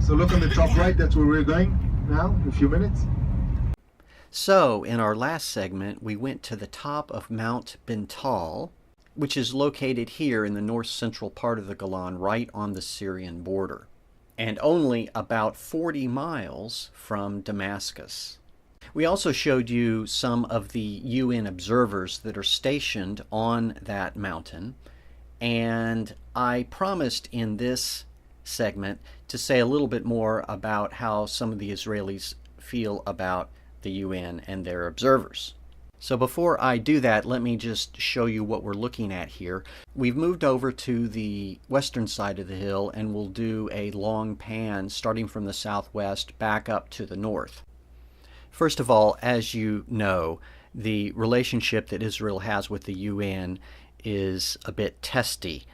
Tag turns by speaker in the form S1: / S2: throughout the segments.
S1: So look on the top right, that's where we're going now, in a few minutes.
S2: So, in our last segment, we went to the top of Mount Bental, which is located here in the north-central part of the Golan, right on the Syrian border, and only about 40 miles from Damascus. We also showed you some of the UN observers that are stationed on that mountain, and I promised in this segment to say a little bit more about how some of the Israelis feel about the UN and their observers. So before I do that, let me just show you what we're looking at here. We've moved over to the western side of the hill, and we'll do a long pan starting from the southwest back up to the north. First of all, as you know, the relationship that Israel has with the UN is a bit testy,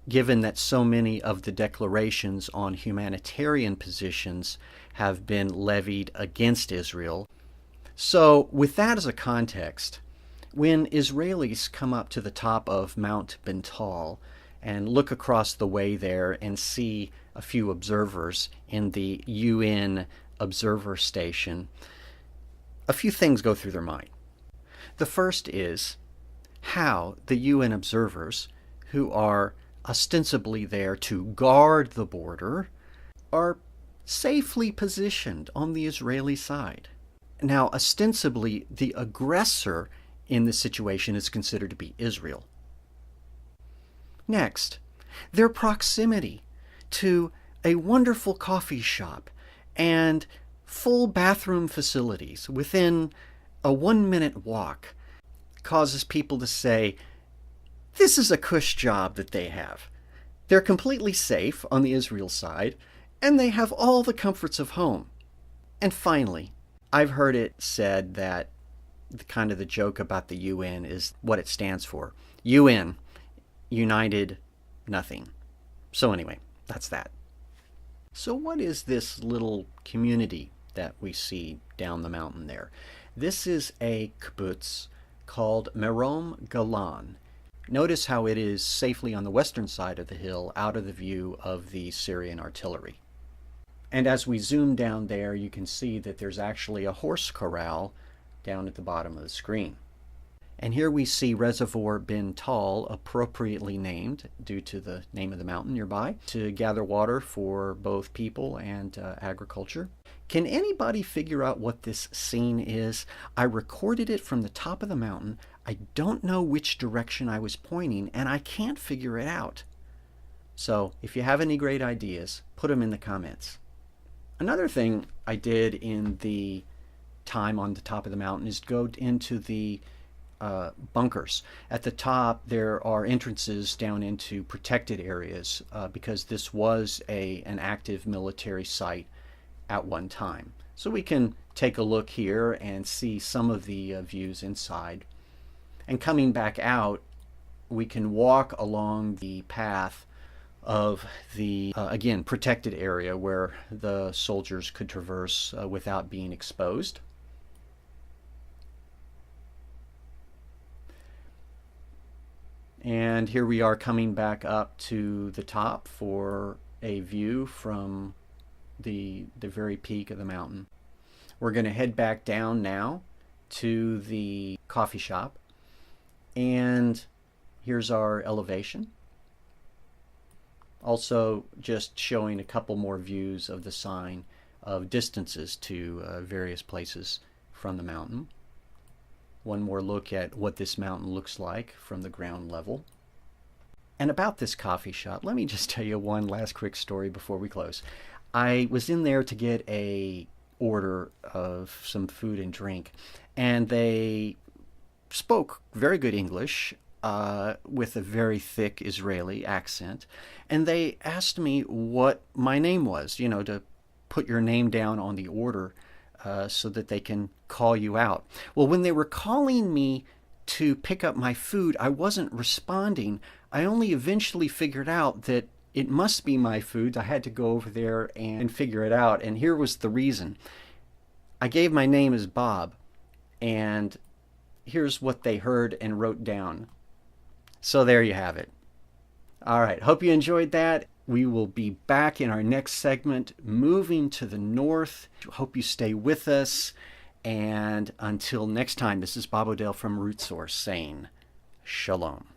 S2: given that so many of the declarations on humanitarian positions have been levied against Israel. So, with that as a context, when Israelis come up to the top of Mount Bental and look across the way there and see a few observers in the UN observer station, a few things go through their mind. The first is how the UN observers, who are ostensibly there to guard the border, are safely positioned on the Israeli side. Now, ostensibly, the aggressor in this situation is considered to be Israel. Next, their proximity to a wonderful coffee shop and full bathroom facilities within a 1-minute walk causes people to say, this is a cush job that they have. They're completely safe on the Israel side, and they have all the comforts of home. And finally, I've heard it said that the joke about the UN is what it stands for. UN, United Nothing. So anyway, that's that. So what is this little community that we see down the mountain there? This is a kibbutz called Merom Golan. Notice how it is safely on the western side of the hill, out of the view of the Syrian artillery. And as we zoom down there, you can see that there's actually a horse corral down at the bottom of the screen. And here we see Reservoir Bental, appropriately named due to the name of the mountain nearby, to gather water for both people and agriculture. Can anybody figure out what this scene is? I recorded it from the top of the mountain. I don't know which direction I was pointing, and I can't figure it out. So if you have any great ideas, put them in the comments. Another thing I did in the time on the top of the mountain is go into the bunkers. At the top, there are entrances down into protected areas because this was an active military site at one time. So we can take a look here and see some of the views inside. And coming back out, we can walk along the path of the, again, protected area where the soldiers could traverse without being exposed. And here we are coming back up to the top for a view from the very peak of the mountain. We're going to head back down now to the coffee shop. And here's our elevation. Also just showing a couple more views of the sign of distances to various places from the mountain. One more look at what this mountain looks like from the ground level. And about this coffee shop, let me just tell you one last quick story before we close. I was in there to get a order of some food and drink, and they spoke very good English with a very thick Israeli accent, and they asked me what my name was, to put your name down on the order so that they can call you out. Well, when they were calling me to pick up my food, I wasn't responding. I only eventually figured out that it must be my food. I had to go over there and figure it out, and here was the reason. I gave my name as Bob, and here's what they heard and wrote down. So there you have it. All right, hope you enjoyed that. We will be back in our next segment, moving to the north. Hope you stay with us. And until next time, this is Bob O'Dell from Root Source saying, Shalom.